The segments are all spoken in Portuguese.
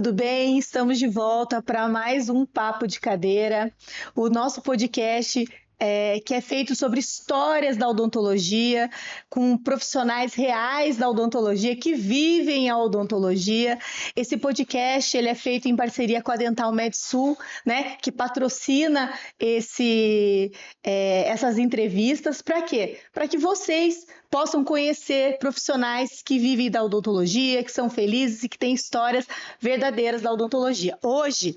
tudo bem? Estamos de volta para mais um Papo de Cadeira, o nosso podcast que é feito sobre histórias da odontologia, com profissionais reais da odontologia que vivem a odontologia. Esse podcast ele é feito em parceria com a Dental MedSul, né, que patrocina essas entrevistas. Para quê? Para que vocês possam conhecer profissionais que vivem da odontologia, que são felizes e que têm histórias verdadeiras da odontologia. Hoje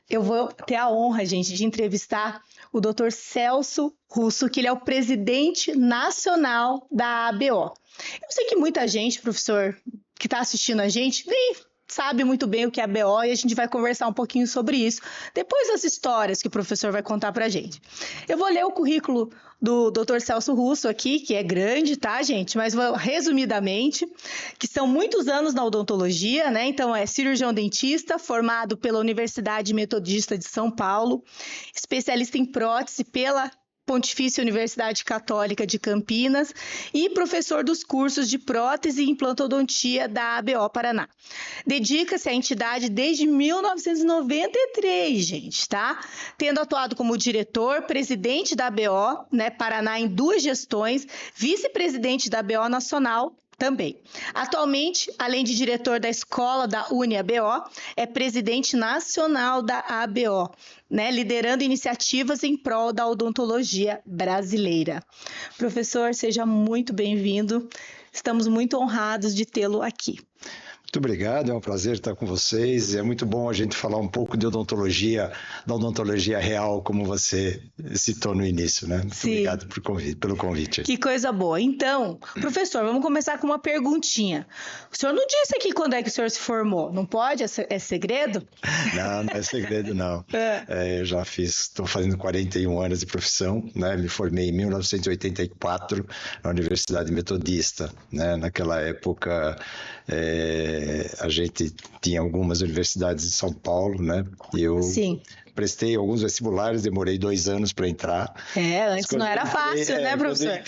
eu vou ter a honra, gente, de entrevistar o Dr. Celso Russo, que ele é o presidente nacional da ABO. Eu sei que muita gente, professor, que está assistindo a gente, nem sabe muito bem o que é a ABO e a gente vai conversar um pouquinho sobre isso depois das histórias que o professor vai contar para a gente. Eu vou ler o currículo do Dr. Celso Russo aqui, que é grande, tá, gente? Mas vou resumidamente, que são muitos anos na odontologia, né? Então, é cirurgião dentista, formado pela Universidade Metodista de São Paulo, especialista em prótese pela Pontifícia Universidade Católica de Campinas e professor dos cursos de prótese e implantodontia da ABO Paraná. Dedica-se à entidade desde 1993, gente, tá? Tendo atuado como diretor, presidente da ABO, né, Paraná em 2 gestões, vice-presidente da ABO Nacional também. Atualmente, além de diretor da escola da UniABO, é presidente nacional da ABO, né, liderando iniciativas em prol da odontologia brasileira. Professor, seja muito bem-vindo. Estamos muito honrados de tê-lo aqui. Muito obrigado, é um prazer estar com vocês. É muito bom a gente falar um pouco de odontologia, da odontologia real, como você citou no início, né? Muito obrigado pelo convite. Que coisa boa. Então, professor, vamos começar com uma perguntinha. O senhor não disse aqui quando é que o senhor se formou, não pode? É segredo? Não, não é segredo, não. Eu já estou fazendo 41 anos de profissão, né? Me formei em 1984 na Universidade Metodista, né? Naquela época, a gente tinha algumas universidades em São Paulo, né? E eu prestei alguns vestibulares, demorei 2 anos para entrar. Antes não era fácil, né, professor?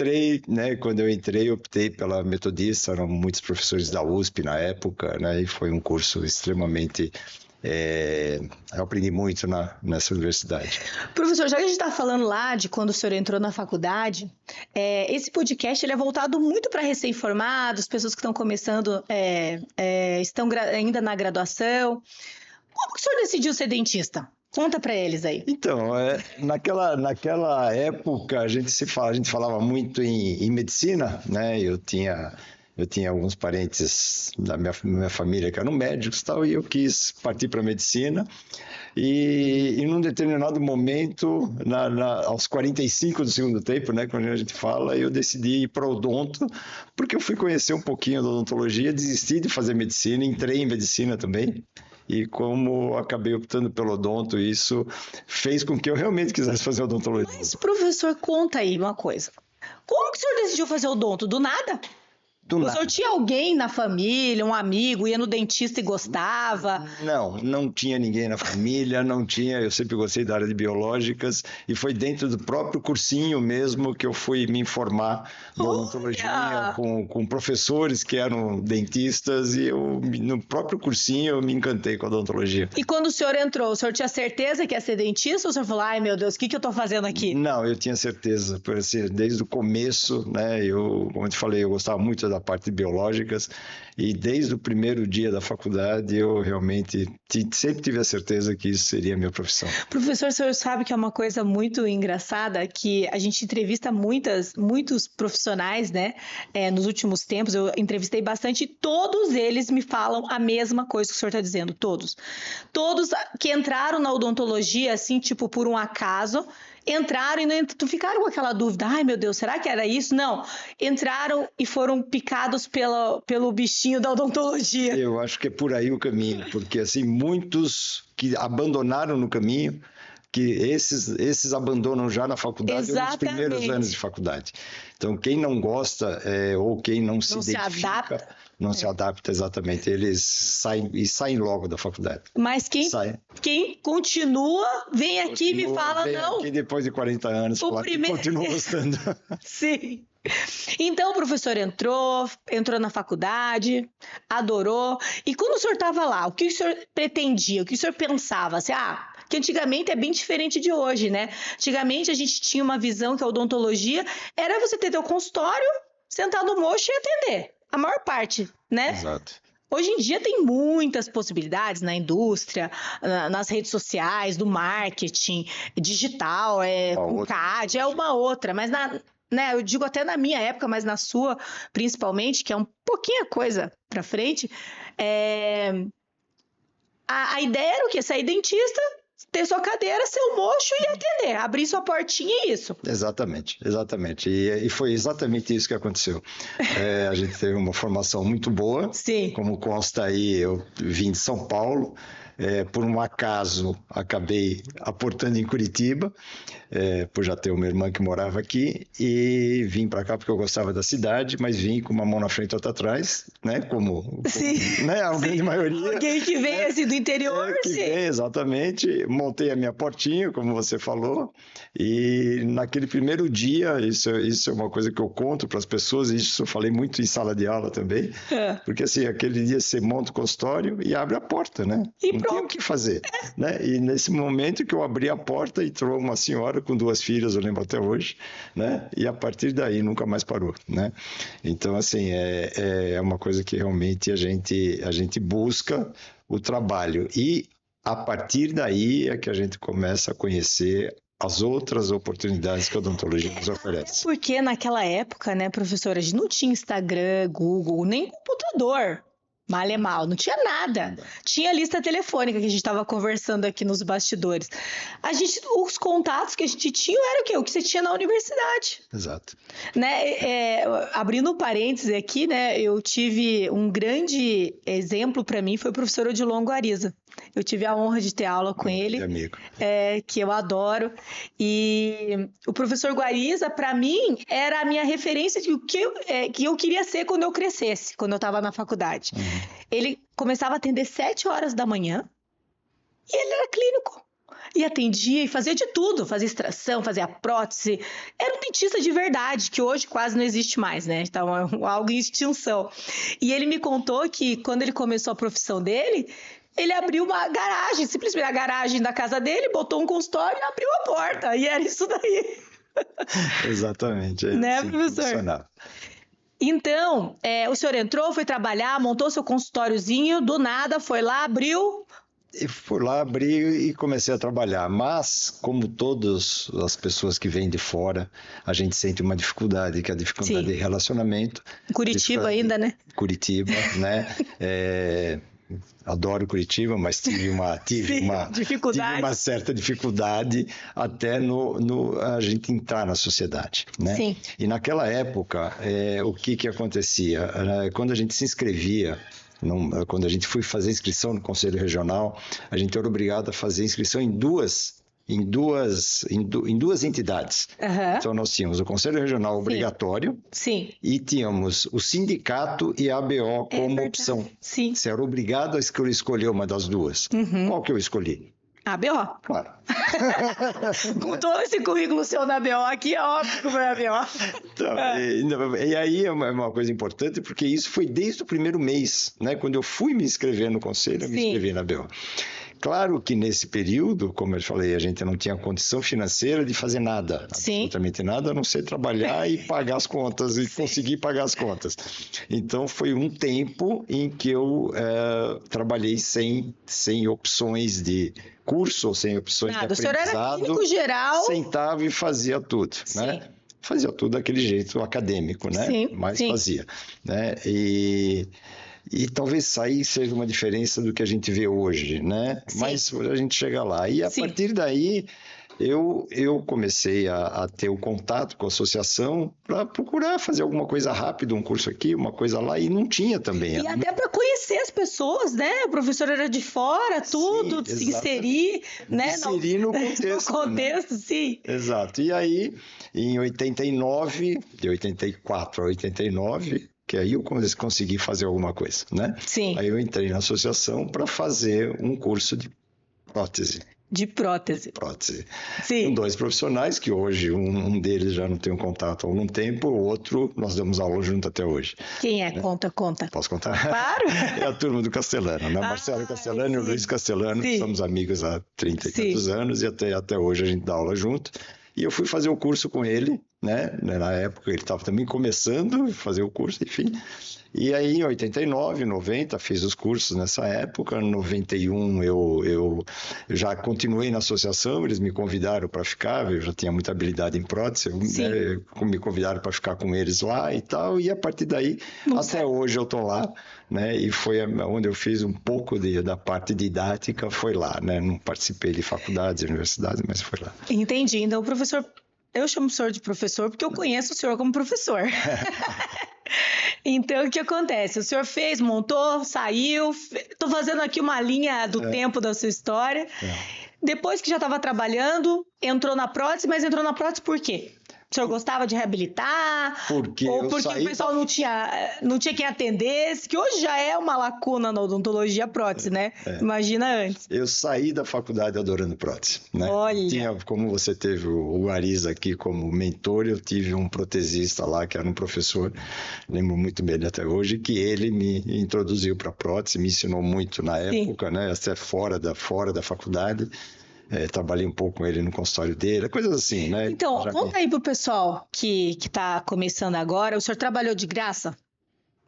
Quando eu entrei, optei pela Metodista, eram muitos professores da USP na época, né? E foi um curso extremamente... eu aprendi muito nessa universidade. Professor, já que a gente está falando lá de quando o senhor entrou na faculdade, esse podcast ele é voltado muito para recém-formados, pessoas que estão começando, estão ainda na graduação. Como que o senhor decidiu ser dentista? Conta para eles aí. Então, naquela época a gente falava muito em medicina, né? Eu tinha alguns parentes da minha família que eram médicos e tal, e eu quis partir para a medicina. E num determinado momento, aos 45 do segundo tempo, né, quando a gente fala, eu decidi ir para o odonto, porque eu fui conhecer um pouquinho da odontologia, desisti de fazer medicina, entrei em medicina também. E como acabei optando pelo odonto, isso fez com que eu realmente quisesse fazer odontologia. Mas, professor, conta aí uma coisa. Como que o senhor decidiu fazer odonto? Do nada? O senhor tinha alguém na família, um amigo, ia no dentista e gostava? Não tinha ninguém na família, eu sempre gostei da área de biológicas e foi dentro do próprio cursinho mesmo que eu fui me informar na odontologia com professores que eram dentistas e no próprio cursinho eu me encantei com a odontologia. E quando o senhor entrou, o senhor tinha certeza que ia ser dentista ou o senhor falou, ai meu Deus, o que eu estou fazendo aqui? Não, eu tinha certeza, por assim, desde o começo, né, como eu te falei, eu gostava muito da parte de biológicas e desde o primeiro dia da faculdade eu realmente sempre tive a certeza que isso seria a minha profissão. Professor, o senhor sabe que é uma coisa muito engraçada que a gente entrevista muitos profissionais, né, nos últimos tempos, eu entrevistei bastante e todos eles me falam a mesma coisa que o senhor está dizendo, todos que entraram na odontologia assim, tipo por um acaso, entraram e não ficaram com aquela dúvida, ai meu Deus, será que era isso? Não, entraram e foram picados pelo bichinho da odontologia. Eu acho que é por aí o caminho, porque assim, muitos que abandonaram no caminho, que esses abandonam já na faculdade ou nos primeiros anos de faculdade. Então, quem não gosta ou quem não se identifica, não se adapta exatamente, eles saem logo da faculdade. Mas quem continua, vem aqui e me fala, vem não. Aqui depois de 40 anos, continua gostando. Sim. Então, o professor entrou na faculdade, adorou. E quando o senhor estava lá, o que o senhor pretendia? O que o senhor pensava? Assim, que antigamente é bem diferente de hoje, né? Antigamente a gente tinha uma visão que a odontologia era você ter teu consultório, sentar no mocho e atender. A maior parte, né? Exato. Hoje em dia tem muitas possibilidades na indústria, nas redes sociais, do marketing, digital, com CAD, é uma outra, mas né, eu digo até na minha época, mas na sua principalmente, que é um pouquinho a coisa para frente, a ideia era o quê? Sair dentista, ter sua cadeira, seu mocho e atender, abrir sua portinha e isso. Exatamente. E foi exatamente isso que aconteceu. A gente teve uma formação muito boa. Sim. Como consta aí, eu vim de São Paulo. Por um acaso, acabei aportando em Curitiba, por já ter uma irmã que morava aqui, e vim para cá porque eu gostava da cidade, mas vim com uma mão na frente e outra atrás, né? Né? A grande maioria. Alguém que vem assim do interior, sim. Vem, exatamente. Montei a minha portinha, como você falou, e naquele primeiro dia, isso é uma coisa que eu conto para as pessoas, e isso eu falei muito em sala de aula também, porque assim, aquele dia você monta o consultório e abre a porta, né? Não tem o que fazer, né? E nesse momento que eu abri a porta, entrou uma senhora com 2 filhas, eu lembro até hoje, né? E a partir daí nunca mais parou, né? Então, assim, é uma coisa que realmente a gente busca o trabalho. E a partir daí é que a gente começa a conhecer as outras oportunidades que a odontologia nos oferece. Porque naquela época, né, professora, a gente não tinha Instagram, Google, nem computador. Mal é mal, não tinha nada. Tinha lista telefônica que a gente estava conversando aqui nos bastidores. Os contatos que a gente tinha era o quê? O que você tinha na universidade. Exato. Né? Abrindo parênteses aqui, né? Eu tive um grande exemplo para mim, foi o professor Odilon Guariza. Eu tive a honra de ter aula com ele, amigo. Que eu adoro. E o professor Guariza, para mim, era a minha referência de que eu queria ser quando eu crescesse, quando eu estava na faculdade. Ele começava a atender 7 horas da manhã e ele era clínico. E atendia e fazia de tudo, fazia extração, fazia prótese. Era um dentista de verdade, que hoje quase não existe mais, né? Então, é algo em extinção. E ele me contou que quando ele começou a profissão dele, ele abriu uma garagem, simplesmente a garagem da casa dele, botou um consultório e abriu a porta. E era isso daí. Exatamente. Né, professor? Então, o senhor entrou, foi trabalhar, montou seu consultóriozinho, do nada, foi lá, abriu... E fui lá, abri e comecei a trabalhar. Mas, como todas as pessoas que vêm de fora, a gente sente uma dificuldade, que é a dificuldade de relacionamento. Curitiba ainda, né? Curitiba, né? Adoro Curitiba, mas tive uma certa dificuldade até a gente entrar na sociedade, né? Sim. E naquela época, o que acontecia? Quando a gente se inscrevia, quando a gente foi fazer inscrição no Conselho Regional, a gente era obrigado a fazer inscrição em duas entidades. Uhum. Então, nós tínhamos o Conselho Regional obrigatório. Sim. E tínhamos o sindicato e a ABO como opção. Sim. Você era obrigado a escolher uma das duas. Uhum. Qual que eu escolhi? ABO. Claro. Com todo esse currículo seu na ABO aqui, é óbvio que foi ABO. Então, e aí é uma coisa importante, porque isso foi desde o primeiro mês, né? Quando eu fui me inscrever no conselho, eu me inscrevi na ABO. Claro que nesse período, como eu falei, a gente não tinha condição financeira de fazer nada, absolutamente nada, a não ser trabalhar e pagar as contas e conseguir pagar as contas. Então foi um tempo em que eu trabalhei sem opções de curso, sem opções de aprendizado. O senhor era clínico geral. Sentava e fazia tudo, né? Fazia tudo daquele jeito acadêmico, né? Mas fazia, né? E talvez aí seja uma diferença do que a gente vê hoje, né? Mas a gente chega lá. E a partir daí, eu comecei a ter o contato com a associação para procurar fazer alguma coisa rápida, um curso aqui, uma coisa lá, e não tinha também. E até para conhecer as pessoas, né? O professor era de fora, tudo, se inserir, né? Inserir no contexto. No contexto, né? Sim. Exato. E aí, em 89, de 84 a 89... que aí eu consegui fazer alguma coisa, né? Sim. Aí eu entrei na associação para fazer um curso de prótese. De prótese. Prótese. Sim. Com 2 profissionais, que hoje um deles já não tenho contato há algum tempo, o outro nós damos aula junto até hoje. Quem é? Conta. Posso contar? Claro. É a turma do Castellano, né? Marcelo Castellano e o Luiz Castellano, que somos amigos há 30 e tantos anos, e até hoje a gente dá aula junto. E eu fui fazer o curso com ele, né? Na época ele estava também começando a fazer o curso, enfim. E aí, em 89, 90, fiz os cursos nessa época. Em 91, eu já continuei na associação, eles me convidaram para ficar, eu já tinha muita habilidade em prótese, né? Me convidaram para ficar com eles lá e tal, e a partir daí, até hoje eu estou lá, né? E foi onde eu fiz um pouco da parte didática, foi lá, né? Não participei de faculdades, universidades, mas foi lá. Entendi. Então, professor, eu chamo o senhor de professor porque eu conheço o senhor como professor. Então, o que acontece? O senhor fez, montou, saiu. Estou fazendo aqui uma linha do tempo da sua história. Depois que já estava trabalhando, entrou na prótese, mas entrou na prótese por quê? O senhor gostava de reabilitar? Porque ou porque o pessoal não tinha quem atendesse? Que hoje já é uma lacuna na odontologia prótese, né? Imagina antes. Eu saí da faculdade adorando prótese, né? Olha. Como você teve o Ariza aqui como mentor, eu tive um protesista lá, que era um professor, lembro muito bem até hoje, que ele me introduziu para prótese, me ensinou muito na época, né? Até fora da faculdade. Trabalhei um pouco com ele no consultório dele, coisas assim, né? Então, conta aí pro pessoal que tá começando agora. O senhor trabalhou de graça?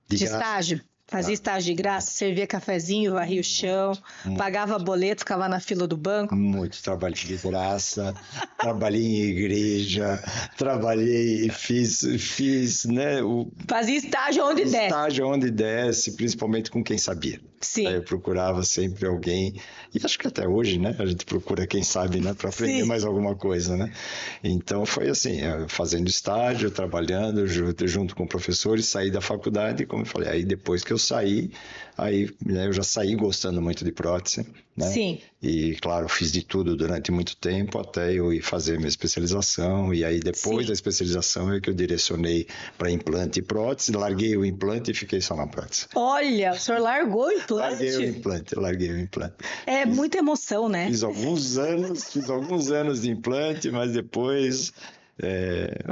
De estágio? Fazia estágio de graça, servia cafezinho, varria o chão, pagava boleto, ficava na fila do banco? Muito, trabalhei de graça, trabalhei em igreja, fiz, né? Fazia estágio onde desse. Estágio onde desse, principalmente com quem sabia. Sim. Eu procurava sempre alguém, e acho que até hoje, né? A gente procura quem sabe, né? Para aprender mais alguma coisa, né? Então foi assim, fazendo estágio, trabalhando junto com professores, saí da faculdade, como eu falei, aí depois que eu saí, né, eu já saí gostando muito de prótese, né? Sim. E, claro, fiz de tudo durante muito tempo até eu ir fazer minha especialização. E aí, depois da especialização, é que eu direcionei para implante e prótese, larguei o implante e fiquei só na prótese. Olha, o senhor largou o implante? Larguei o implante. É muita emoção, né? Fiz alguns anos de implante, mas depois...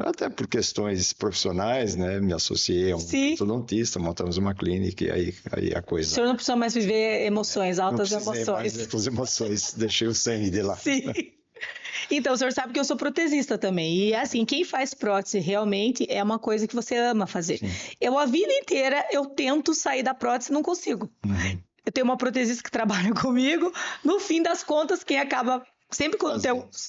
até por questões profissionais, né? Me associei a um ortodontista, montamos uma clínica e aí a coisa... O senhor não precisa mais viver emoções, altas emoções. Mais altas emoções, deixei o sangue de lá. Sim. Então, o senhor sabe que eu sou protesista também. E assim, quem faz prótese realmente é uma coisa que você ama fazer. Sim. A vida inteira, eu tento sair da prótese e não consigo. Uhum. Eu tenho uma protesista que trabalha comigo. No fim das contas, quem acaba... Sempre quando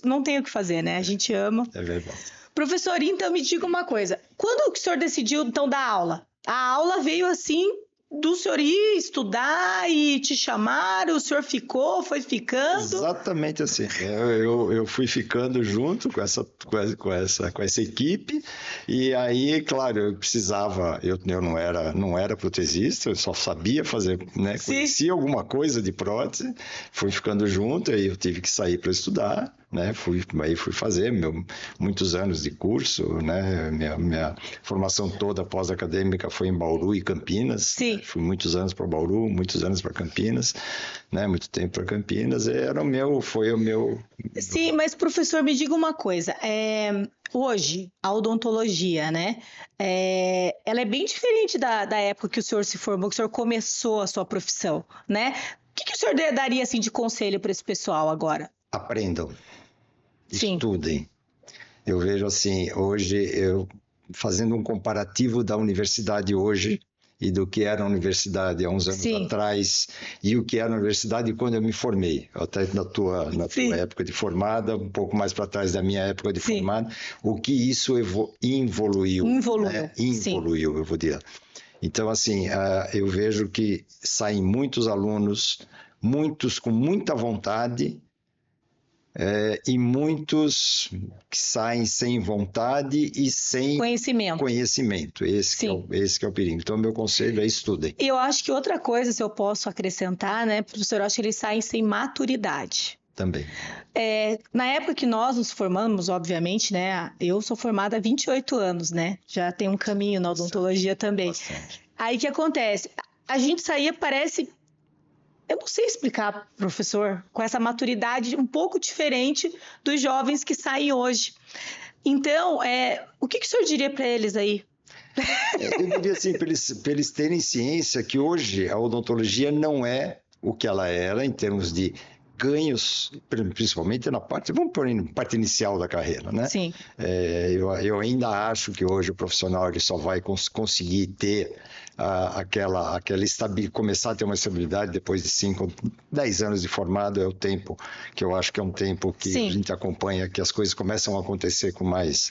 não tem o que fazer, né? A gente ama. É verdade. Professor, então me diga uma coisa. Quando o senhor decidiu, então, dar aula? A aula veio assim, do senhor ir estudar e te chamaram, o senhor foi ficando? Exatamente assim. Eu fui ficando junto com essa equipe e aí, claro, eu precisava, eu não era protesista, eu só sabia fazer, né? Conhecia alguma coisa de prótese, fui ficando junto, aí eu tive que sair para estudar. Né? Fui fazer muitos anos de curso, né? Minha formação toda pós-acadêmica foi em Bauru e Campinas. Sim. Fui muitos anos para Bauru, muitos anos para Campinas, né? Muito tempo para Campinas. Foi o meu... Sim, mas professor, me diga uma coisa. Hoje, a odontologia, né? Ela é bem diferente da época que o senhor se formou, que o senhor começou a sua profissão, né? O que o senhor daria assim, de conselho para esse pessoal agora? Aprendam. Sim. Estudem. Eu vejo assim, hoje, eu fazendo um comparativo da universidade hoje e do que era a universidade há uns anos atrás e o que era a universidade quando eu me formei, até na tua época de formada, um pouco mais para trás da minha época de formada, o que isso evoluiu. Evoluiu, eu vou dizer. Então, assim, eu vejo que saem muitos alunos, muitos com muita vontade, e muitos que saem sem vontade e sem conhecimento. Esse que é o perigo. Então, meu conselho é estudem. E eu acho que outra coisa, se eu posso acrescentar, né, professor, eu acho que eles saem sem maturidade. Também. Na época que nós nos formamos, obviamente, né, eu sou formada há 28 anos, né, já tem um caminho na odontologia também. Bastante. Aí o que acontece? A gente saía, parece... eu não sei explicar, professor, com essa maturidade um pouco diferente dos jovens que saem hoje. Então, o que o senhor diria para eles aí? Eu diria assim, para eles terem ciência que hoje a odontologia não é o que ela era em termos de ganhos, principalmente na parte, vamos pôr na parte inicial da carreira, né? Sim. Eu ainda acho que hoje o profissional ele só vai conseguir ter começar a ter uma estabilidade depois de 5, 10 anos de formado. É o tempo que eu acho que é um tempo que Sim. a gente acompanha, que as coisas começam a acontecer com mais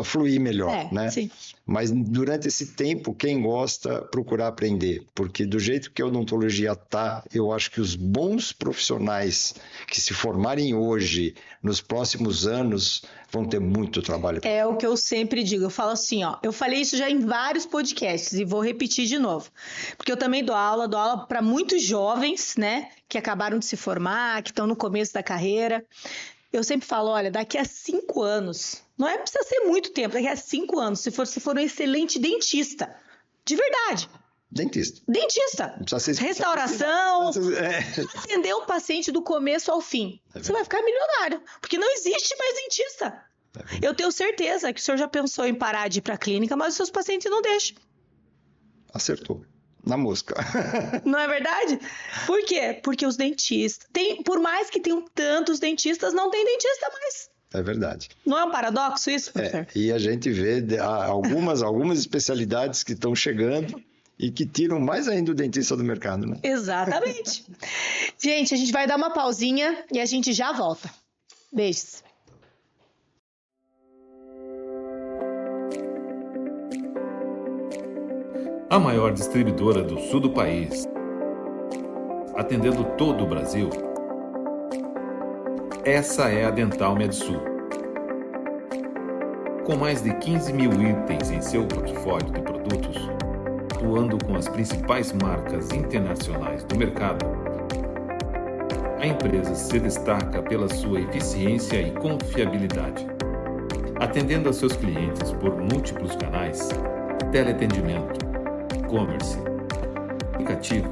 fluir melhor, né? Sim. Mas durante esse tempo, quem gosta, procurar aprender, porque do jeito que a odontologia está, eu acho que os bons profissionais que se formarem hoje, nos próximos anos, vão ter muito trabalho. É o que eu sempre digo, eu falo assim, ó, eu falei isso já em vários podcasts e vou repetir de novo, porque eu também dou aula para muitos jovens, né, que acabaram de se formar, que estão no começo da carreira. Eu sempre falo, olha, daqui a 5 anos, não precisa ser muito tempo, daqui a 5 anos, se for um excelente dentista, de verdade. Dentista. Restauração, atender um paciente do começo ao fim. Você vai ficar milionário, porque não existe mais dentista. Eu tenho certeza que o senhor já pensou em parar de ir para a clínica, mas os seus pacientes não deixam. Acertou. Na mosca. Não é verdade? Por quê? Porque os dentistas, por mais que tenham tantos dentistas, não tem dentista mais. É verdade. Não é um paradoxo isso, professor? E a gente vê algumas especialidades que estão chegando e que tiram mais ainda o dentista do mercado, né? Exatamente. Gente, a gente vai dar uma pausinha e a gente já volta. Beijos. A maior distribuidora do sul do país, atendendo todo o Brasil, essa é a Dental MedSul. Com mais de 15 mil itens em seu portfólio de produtos, atuando com as principais marcas internacionais do mercado, a empresa se destaca pela sua eficiência e confiabilidade, atendendo a seus clientes por múltiplos canais, teleatendimento, e-commerce, aplicativo.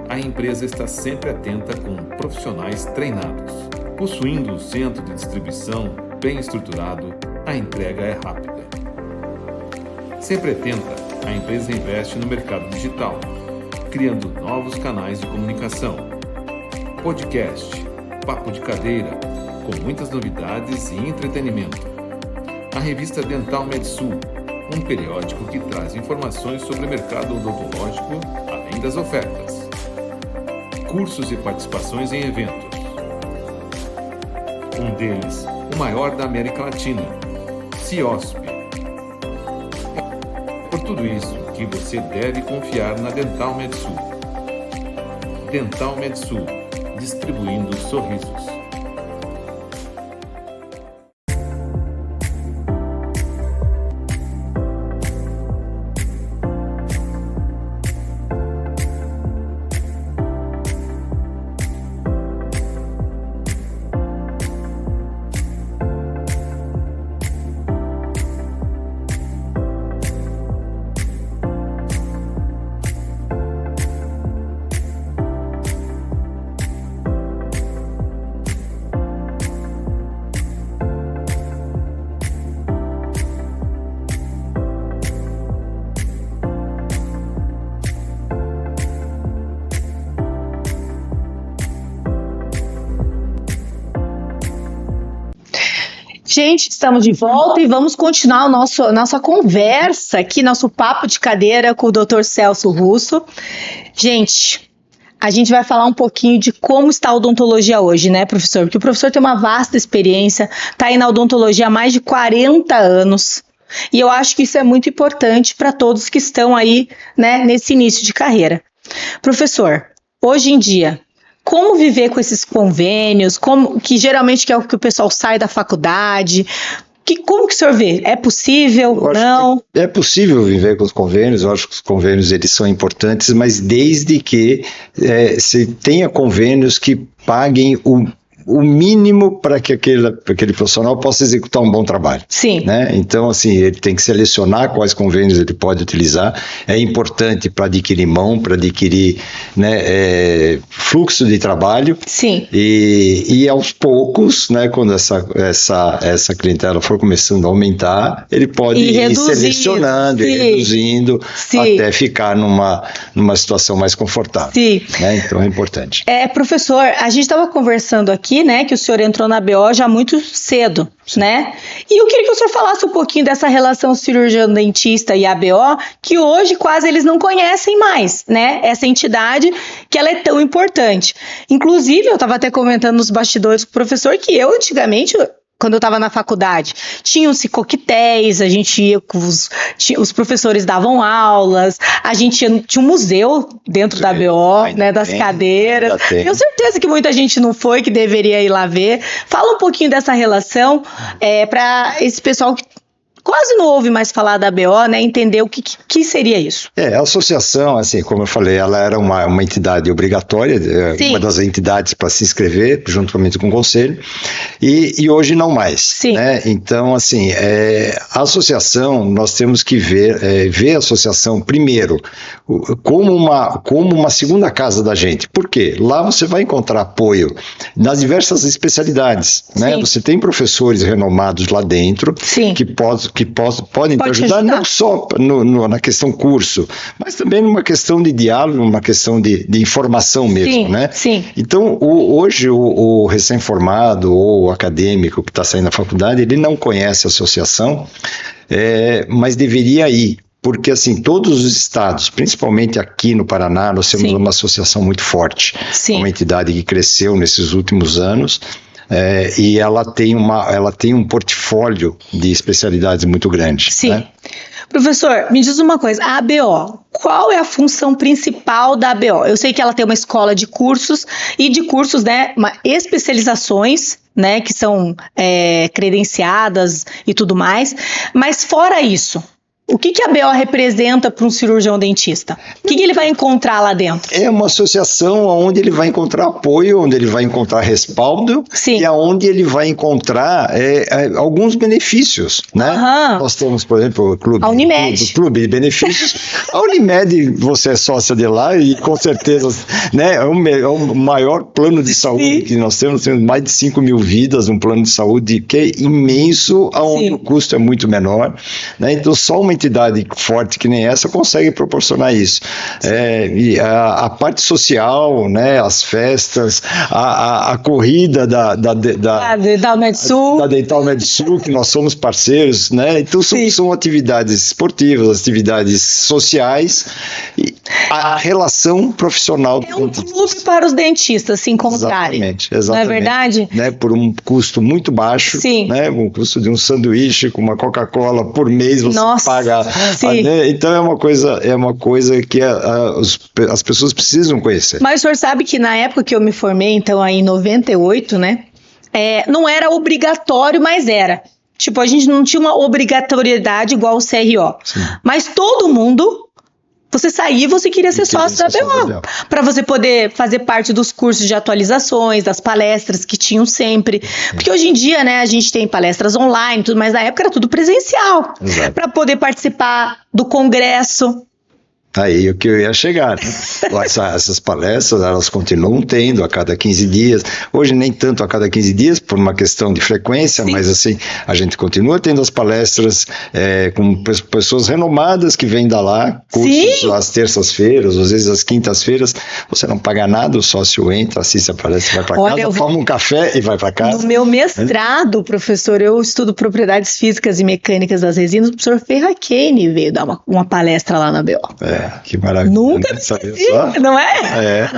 A empresa está sempre atenta com profissionais treinados. Possuindo um centro de distribuição bem estruturado, a entrega é rápida. Sempre atenta, a empresa investe no mercado digital, criando novos canais de comunicação. Podcast, papo de cadeira, com muitas novidades e entretenimento. A revista Dental MedSul, um periódico que traz informações sobre o mercado odontológico, além das ofertas. Cursos e participações em eventos. Um deles, o maior da América Latina, CIOSP. Por tudo isso que você deve confiar na Dental MedSul. Dental MedSul, distribuindo sorrisos. Gente, estamos de volta e vamos continuar nossa conversa aqui, nosso papo de cadeira com o Dr. Celso Russo. Gente, a gente vai falar um pouquinho de como está a odontologia hoje, né, professor? Porque o professor tem uma vasta experiência, está aí na odontologia há mais de 40 anos. E eu acho que isso é muito importante para todos que estão aí, né, nesse início de carreira. Professor, hoje em dia, como viver com esses convênios, que geralmente é o que o pessoal sai da faculdade, como que o senhor vê? É possível? Não? É possível viver com os convênios, eu acho que os convênios eles são importantes, mas desde que se tenha convênios que paguem o mínimo para que aquele profissional possa executar um bom trabalho. Sim. Né? Então, assim, ele tem que selecionar quais convênios ele pode utilizar. É importante para adquirir mão, para adquirir, né, fluxo de trabalho. Sim. E aos poucos, né, quando essa clientela for começando a aumentar, ele pode ir selecionando e reduzindo até ficar numa situação mais confortável. Sim. Né? Então é importante. Professor, a gente estava conversando aqui, né, que o senhor entrou na BO já muito cedo, né? E eu queria que o senhor falasse um pouquinho dessa relação cirurgião-dentista e ABO, que hoje quase eles não conhecem mais, né? Essa entidade que ela é tão importante. Inclusive, eu estava até comentando nos bastidores com o professor que eu, antigamente, quando eu estava na faculdade, tinham-se coquetéis, a gente ia os professores davam aulas, a gente tinha um museu dentro da BO, né, das cadeiras. Tenho certeza que muita gente não foi, que deveria ir lá ver. Fala um pouquinho dessa relação para esse pessoal que quase não ouve mais falar da BO, né, entender o que seria isso. A associação, assim, como eu falei, ela era uma entidade obrigatória, uma das entidades para se inscrever, juntamente com o conselho, e hoje não mais. Sim. Né? Então, assim, a associação, nós temos que ver a associação, primeiro, como uma segunda casa da gente. Por quê? Lá você vai encontrar apoio nas diversas especialidades. Né? Você tem professores renomados lá dentro, que podem te ajudar, não só na questão curso, mas também numa questão de diálogo, numa questão de informação mesmo, né? Sim. Então, hoje, o recém-formado ou o acadêmico que está saindo da faculdade, ele não conhece a associação, mas deveria ir. Porque, assim, todos os estados, principalmente aqui no Paraná, nós temos uma associação muito forte. Uma entidade que cresceu nesses últimos anos. E ela tem um portfólio de especialidades muito grande. Sim. Né? Professor, me diz uma coisa, a ABO, qual é a função principal da ABO? Eu sei que ela tem uma escola de cursos, né, especializações, né, que são credenciadas e tudo mais, mas fora isso, o que a BO representa para um cirurgião dentista? O que ele vai encontrar lá dentro? É uma associação onde ele vai encontrar apoio, onde ele vai encontrar respaldo e onde ele vai encontrar alguns benefícios, né? Uhum. Nós temos, por exemplo, o clube de benefícios. A Unimed, você é sócia de lá e com certeza, né, é o maior plano de saúde que nós temos mais de 5 mil vidas, um plano de saúde que é imenso, onde o custo é muito menor, né? Então, só uma entidade forte que nem essa consegue proporcionar isso. E a parte social, né, as festas, a corrida da Dental Med Sul, que nós somos parceiros, né? Então são atividades esportivas, atividades sociais e a relação profissional. É um clube para os dentistas se encontrarem. Exatamente. Não é verdade? Né, por um custo muito baixo, né, um custo de um sanduíche com uma Coca-Cola por mês você paga. Então é uma coisa que as pessoas precisam conhecer. Mas o senhor sabe que na época que eu me formei, então aí em 98, né, não era obrigatório, mas era. Tipo, a gente não tinha uma obrigatoriedade igual o CRO. Mas todo mundo, você saía e você queria ser sócio da BO, para você poder fazer parte dos cursos de atualizações, das palestras que tinham sempre. Porque hoje em dia, né, a gente tem palestras online, tudo, mas na época era tudo presencial, para poder participar do congresso. Aí o que eu ia chegar, né? Essas palestras, elas continuam tendo a cada 15 dias. Hoje nem tanto a cada 15 dias, por uma questão de frequência, mas assim, a gente continua tendo as palestras com pessoas renomadas que vêm da lá, cursos às terças-feiras, às vezes às quintas-feiras. Você não paga nada, o sócio entra, assiste a palestra, vai para casa, toma um café e vai para casa. No meu mestrado, professor, eu estudo propriedades físicas e mecânicas das resinas, o professor Ferracane veio dar uma palestra lá na BO. Que maravilha. Nunca me esqueci, não é?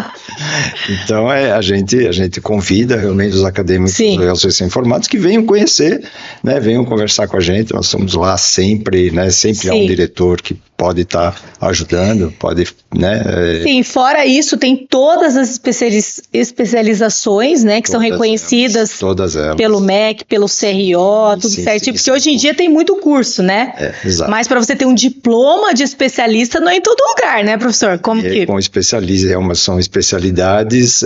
Então, a gente convida realmente os acadêmicos os recém-formados que venham conhecer, né? Venham conversar com a gente. Nós estamos lá sempre, né? Sempre há um diretor que pode estar ajudando, pode, né? Sim, fora isso, tem todas as especializações, né, que são reconhecidas todas elas. Pelo MEC, pelo CRO, tudo certinho, porque hoje em dia tem muito curso, né? Exato. Mas para você ter um diploma de especialista não é em todo lugar, né, professor? Como que... Com são especialidades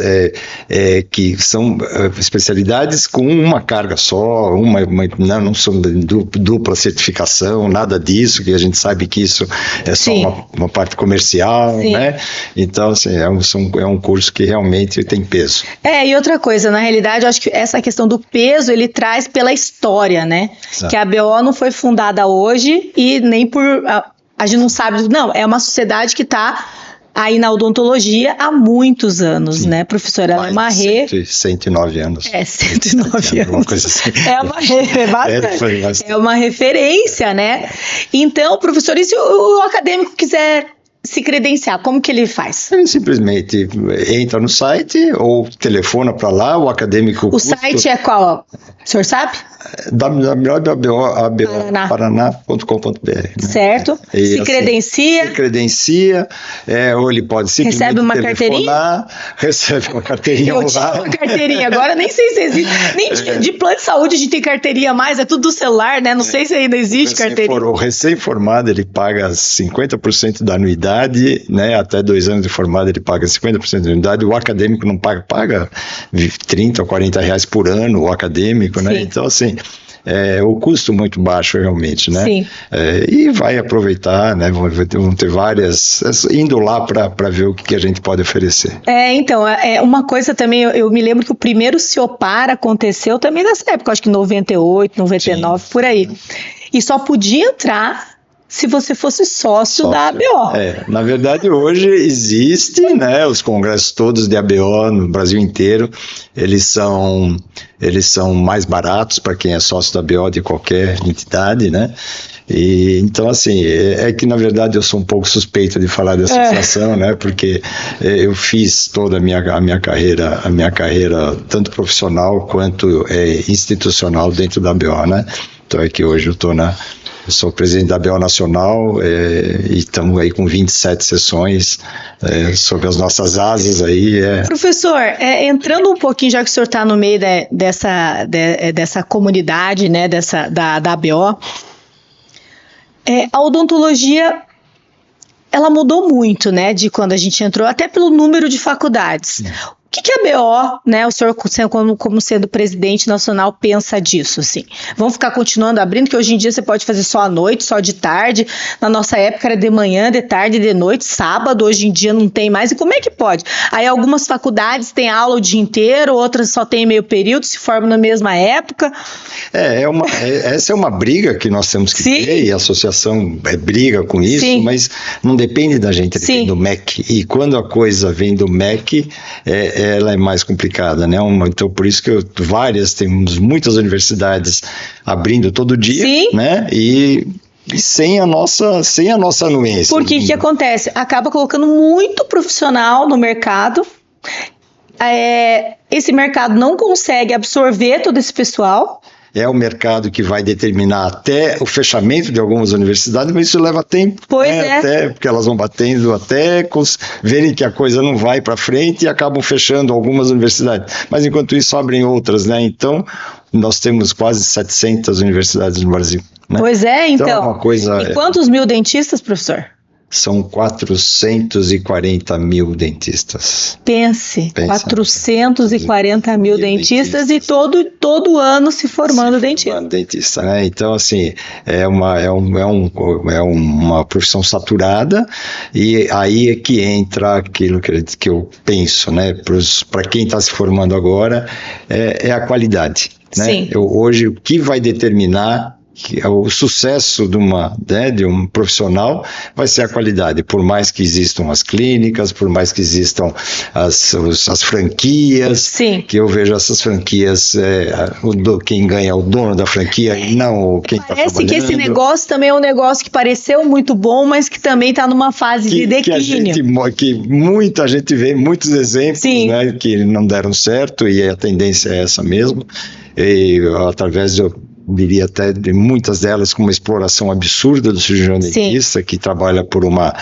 que são especialidades com uma carga só, não são dupla certificação, nada disso, que a gente sabe que isso é só uma parte comercial, né? Então, assim, é um curso que realmente tem peso. E outra coisa, na realidade, eu acho que essa questão do peso, ele traz pela história, né? Exato. Que a ABO não foi fundada hoje e nem por... A gente não sabe... Não, é uma sociedade que está aí na odontologia há muitos anos, né, professora? Ela é uma 109 anos. 109 anos. Uma coisa assim. É uma referência, né? Então, professor, e se o acadêmico quiser se credenciar, como que ele faz? Ele simplesmente entra no site ou telefona para lá, o acadêmico... O site é qual? O senhor sabe? www.paraná.com.br, né? Certo. Se credencia. Se credencia, ou ele pode simplesmente recebe uma telefonar, recebe uma carteirinha. Eu tinha uma carteirinha, agora nem sei se existe. Nem de plano de saúde a gente tem carteirinha mais, é tudo do celular, né? Não sei se ainda existe carteirinha. O recém-formado, ele paga 50% da anuidade, né? Até 2 anos de formado, ele paga 50% da anuidade. O acadêmico não paga 30 ou 40 reais por ano, o acadêmico, né? Então, assim, o custo muito baixo realmente, né? Sim. E vai aproveitar, né? Vão ter várias, indo lá para ver o que a gente pode oferecer. Então, uma coisa também, eu me lembro que o primeiro Ciopar aconteceu também nessa época, acho que 98, 99, por aí. E só podia entrar se você fosse sócio da ABO. Na verdade, hoje existe, né, os congressos todos de ABO no Brasil inteiro, eles são mais baratos para quem é sócio da ABO de qualquer entidade, né? E, então, assim, que na verdade eu sou um pouco suspeito de falar de associação, né? Porque eu fiz toda a minha carreira tanto profissional quanto institucional dentro da ABO, né? Então é que hoje eu sou presidente da ABO Nacional e estamos aí com 27 sessões sob as nossas asas aí. Professor, entrando um pouquinho, já que o senhor está no meio dessa comunidade, né, da ABO, a odontologia, ela mudou muito, né, de quando a gente entrou, até pelo número de faculdades. O que a ABO, né, o senhor como sendo presidente nacional, pensa disso, assim? Vamos ficar continuando abrindo, que hoje em dia você pode fazer só à noite, só de tarde. Na nossa época era de manhã, de tarde, de noite, sábado, hoje em dia não tem mais. E como é que pode? Aí algumas faculdades têm aula o dia inteiro, outras só têm meio período, se formam na mesma época. Essa é uma briga que nós temos que ter, e a associação briga com isso, mas não depende da gente, depende do MEC. E quando a coisa vem do MEC, ela é mais complicada, né? Então, por isso que temos muitas universidades abrindo todo dia, né? E sem a nossa anuência. Porque o que acontece? Acaba colocando muito profissional no mercado. Esse mercado não consegue absorver todo esse pessoal. É o mercado que vai determinar até o fechamento de algumas universidades, mas isso leva tempo. Até porque elas vão batendo até verem que a coisa não vai para frente e acabam fechando algumas universidades. Mas enquanto isso abrem outras, né? Então, nós temos quase 700 universidades no Brasil. Né? Pois então. É uma coisa... E quantos mil dentistas, professor? São 440 mil dentistas. Pense 440 mil dentistas e todo ano se formando dentista. Né? Então, assim, é uma profissão saturada, e aí é que entra aquilo que eu penso, né? Para quem está se formando agora, é a qualidade. Né? Sim. Hoje, o que vai determinar o sucesso de um profissional vai ser a qualidade, por mais que existam as clínicas, por mais que existam as franquias, que eu vejo essas franquias, quem ganha é o dono da franquia e não quem está trabalhando. Parece que esse negócio também é um negócio que pareceu muito bom, mas que também está numa fase de declínio. Que muita gente vê, muitos exemplos, né, que não deram certo, e a tendência é essa mesmo. E através diria até de muitas delas com uma exploração absurda do cirurgião dentista, que trabalha por uma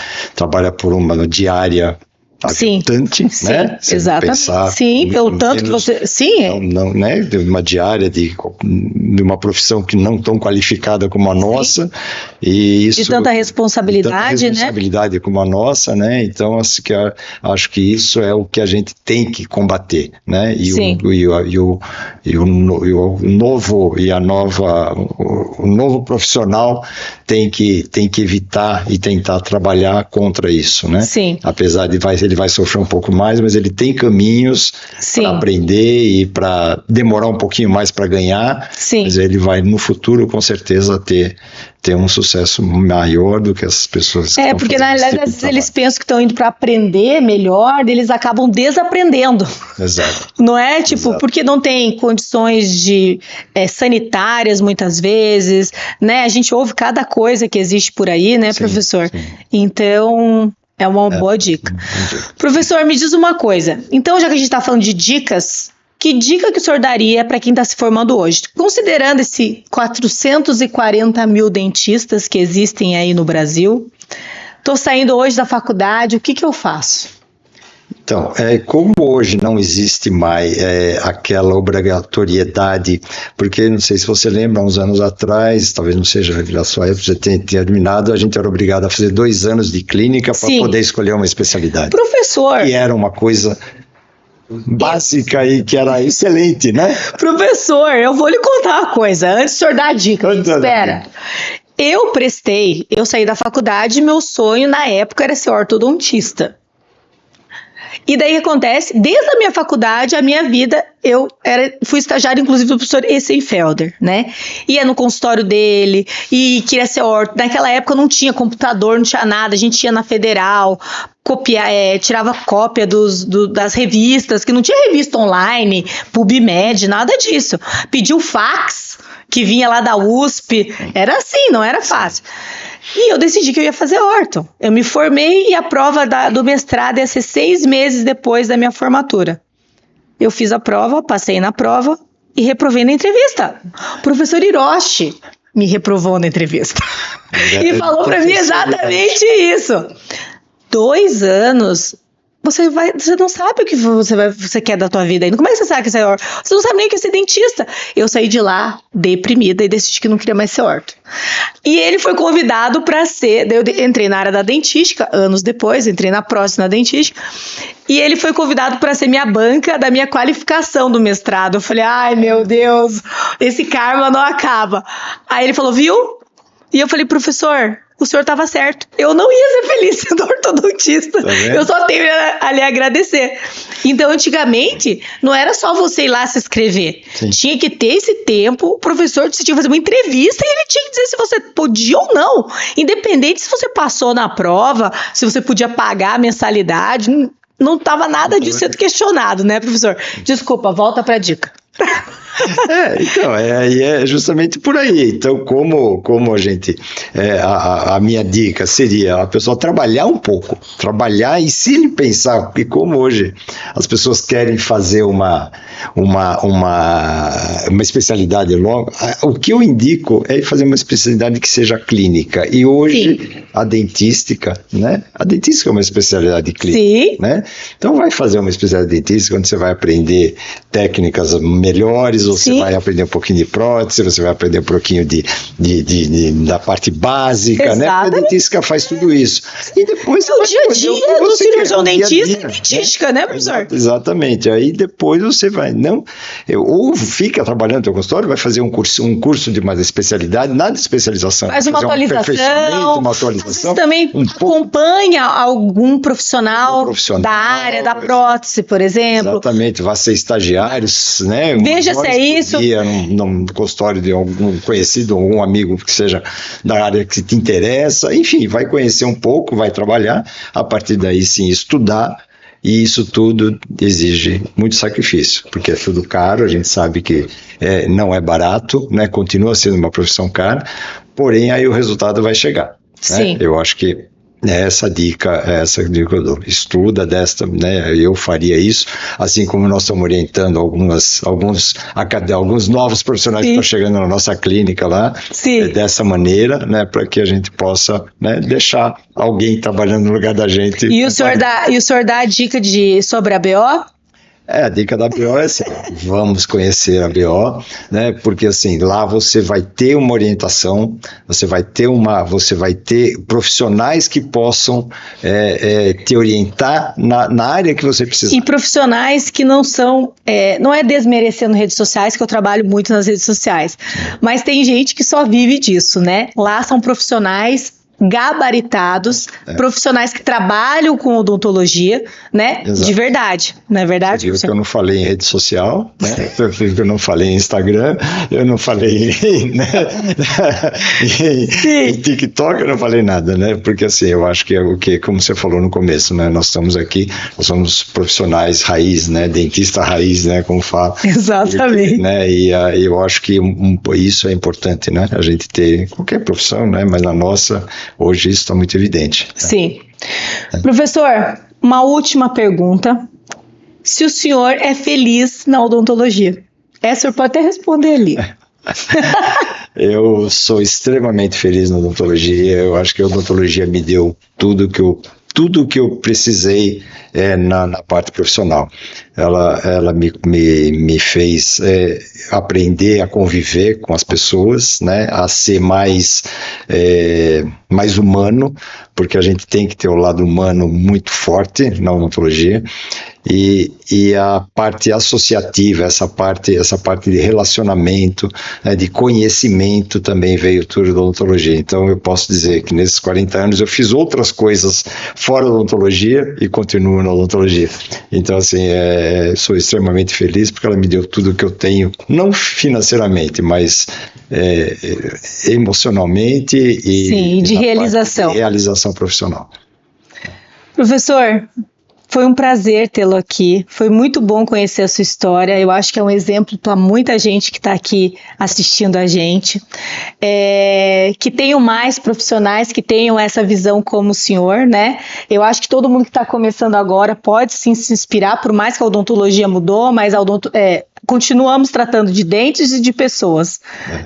diária aviltante, né? Exatamente. Sim, pelo tanto que você... Sim. Não, né? De uma diária de uma profissão que não tão qualificada como a nossa. E isso, de tanta responsabilidade, né? Como a nossa, né? Então, acho que isso é o que a gente tem que combater, né? O novo profissional tem que evitar e tentar trabalhar contra isso, né? Sim. Apesar de ele vai sofrer um pouco mais, mas ele tem caminhos para aprender e para demorar um pouquinho mais para ganhar. Sim. Mas ele vai no futuro com certeza ter um sucesso maior do que essas pessoas que porque na realidade às vezes eles pensam que estão indo para aprender melhor, eles acabam desaprendendo. Exato. Não é? Tipo, porque não tem condições sanitárias muitas vezes, né? A gente ouve cada coisa que existe por aí, né, professor? Sim. Então, é uma boa dica. Professor, me diz uma coisa. Então, já que a gente está falando de dicas, que dica que o senhor daria para quem está se formando hoje? Considerando esses 440 mil dentistas que existem aí no Brasil, estou saindo hoje da faculdade, o que eu faço? Então, como hoje não existe mais aquela obrigatoriedade, porque não sei se você lembra, uns anos atrás, talvez não seja da sua época, você tenha terminado, a gente era obrigado a fazer 2 anos de clínica para poder escolher uma especialidade. Professor! E era uma coisa básica e que era excelente, né? Professor, eu vou lhe contar uma coisa, antes do senhor dar a dica, espera. Eu saí da faculdade e meu sonho na época era ser ortodontista. E daí acontece, desde a minha faculdade, a minha vida, fui estagiária, inclusive, do professor Essenfelder, né? Ia no consultório dele e queria ser orto. Naquela época não tinha computador, não tinha nada, a gente ia na Federal, tirava cópia das revistas, que não tinha revista online, PubMed, nada disso. Pediu fax, que vinha lá da USP, era assim, não era fácil. E eu decidi que eu ia fazer orto. Eu me formei e a prova do mestrado ia ser 6 meses depois da minha formatura. Eu fiz a prova, passei na prova e reprovei na entrevista. O professor Hiroshi me reprovou na entrevista. E falou para mim exatamente isso. 2 anos... Você não sabe o que você quer da tua vida ainda. Como é que você sabe que você é orto? Você não sabe nem o que é ser dentista. Eu saí de lá deprimida e decidi que não queria mais ser orto. E ele foi convidado para ser... Eu entrei na área da dentística, anos depois, entrei na próxima dentística. E ele foi convidado para ser minha banca da minha qualificação do mestrado. Eu falei, ai meu Deus, esse karma não acaba. Aí ele falou, viu? E eu falei, professor... O senhor estava certo. Eu não ia ser feliz sendo ortodontista. Tá, eu só tenho a lhe agradecer. Então, antigamente, não era só você ir lá se inscrever. Sim. Tinha que ter esse tempo, o professor tinha que fazer uma entrevista e ele tinha que dizer se você podia ou não. Independente se você passou na prova, se você podia pagar a mensalidade, não estava nada disso sendo questionado, né, professor? Desculpa, volta para a dica. Então, é justamente por aí. Então, como a gente... a minha dica seria a pessoa trabalhar um pouco, trabalhar e se ele pensar, porque como hoje as pessoas querem fazer uma especialidade logo, o que eu indico é fazer uma especialidade que seja clínica. E hoje, a dentística, né? A dentística é uma especialidade clínica, né? Então, vai fazer uma especialidade dentística onde você vai aprender técnicas melhores, você vai aprender um pouquinho de prótese, você vai aprender um pouquinho da parte básica, né? Porque a dentística faz tudo isso. E depois o dia a dia do cirurgião dentista e dentística, né, professor? Exatamente. Aí depois você vai, ou fica trabalhando no teu consultório, vai fazer um curso de uma especialidade, nada de especialização. Faz uma atualização. Você também acompanha algum profissional da área da prótese, por exemplo. Exatamente, vai ser estagiários, né? Veja se é isso. Num consultório de algum conhecido, algum amigo que seja da área que te interessa, enfim, vai conhecer um pouco, vai trabalhar, a partir daí sim estudar, e isso tudo exige muito sacrifício, porque é tudo caro, a gente sabe que não é barato, né? Continua sendo uma profissão cara, porém aí o resultado vai chegar. Né? Eu acho que Essa dica eu dou. Estuda desta, né? Eu faria isso, assim como nós estamos orientando alguns novos profissionais que estão chegando na nossa clínica lá, dessa maneira, né? Para que a gente possa, né, deixar alguém trabalhando no lugar da gente. E o senhor dá a dica sobre a BO? A dica da BO é assim, vamos conhecer a BO, né? Porque assim, lá você vai ter uma orientação, você vai ter profissionais que possam te orientar na área que você precisa. E profissionais que não são, não é desmerecendo redes sociais, que eu trabalho muito nas redes sociais, mas tem gente que só vive disso, né? Lá são profissionais gabaritados, profissionais que trabalham com odontologia, né? Exato. De verdade, não é verdade? Você viu que eu não falei em rede social, né? Você viu que eu não falei em Instagram, eu não falei em TikTok, eu não falei nada, né? Porque assim, eu acho que é o que, como você falou no começo, né? Nós estamos aqui, nós somos profissionais raiz, né? Dentista raiz, né? Como fala. Exatamente. Né? E eu acho que isso é importante, né? A gente ter qualquer profissão, né? Mas na nossa, hoje isso está muito evidente. Sim. Professor, uma última pergunta. Se o senhor é feliz na odontologia? Essa o senhor pode até responder ali. Eu sou extremamente feliz na odontologia. Eu acho que a odontologia me deu tudo que eu precisei na parte profissional. Ela me fez aprender a conviver com as pessoas, né? A ser mais humano, porque a gente tem que ter o lado humano muito forte na odontologia. E a parte associativa, essa parte de relacionamento, né, de conhecimento também veio tudo da odontologia. Então eu posso dizer que nesses 40 anos eu fiz outras coisas fora da odontologia e continuo na odontologia. Então assim, sou extremamente feliz porque ela me deu tudo que eu tenho, não financeiramente, mas emocionalmente e de realização. De realização profissional. Professor, foi um prazer tê-lo aqui, foi muito bom conhecer a sua história, eu acho que é um exemplo para muita gente que está aqui assistindo a gente, que tenham mais profissionais que tenham essa visão como o senhor, né? Eu acho que todo mundo que está começando agora pode sim se inspirar, por mais que a odontologia mudou, mas continuamos tratando de dentes e de pessoas,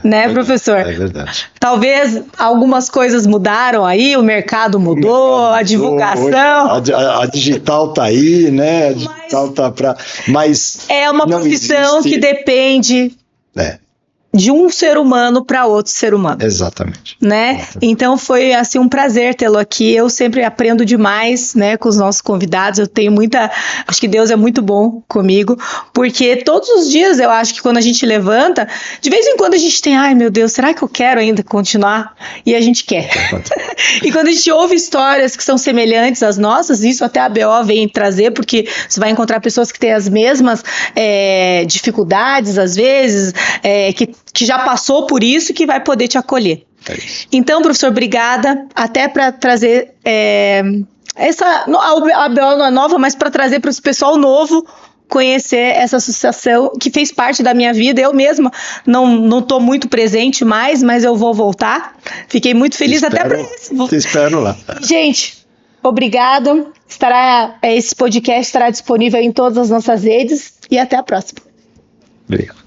né, professor? É verdade. Talvez algumas coisas mudaram aí, o mercado mudou, a divulgação. A digital tá aí, né? A digital tá para. Mas é uma profissão que depende de um ser humano para outro ser humano. Exatamente. Né? Então foi assim um prazer tê-lo aqui. Eu sempre aprendo demais, né, com os nossos convidados. Eu tenho acho que Deus é muito bom comigo, porque todos os dias eu acho que quando a gente levanta, de vez em quando a gente tem, ai meu Deus, será que eu quero ainda continuar? E a gente quer. E quando a gente ouve histórias que são semelhantes às nossas, isso até a BO vem trazer, porque você vai encontrar pessoas que têm as mesmas dificuldades, às vezes, que já passou por isso, que vai poder te acolher. Então, professor, obrigada. Até para trazer a BO não é nova, mas para trazer para o pessoal novo conhecer essa associação que fez parte da minha vida. Eu mesma não estou muito presente mais, mas eu vou voltar. Fiquei muito feliz até para isso. Te espero lá. Gente, obrigado. Esse podcast estará disponível em todas as nossas redes e até a próxima. Obrigado.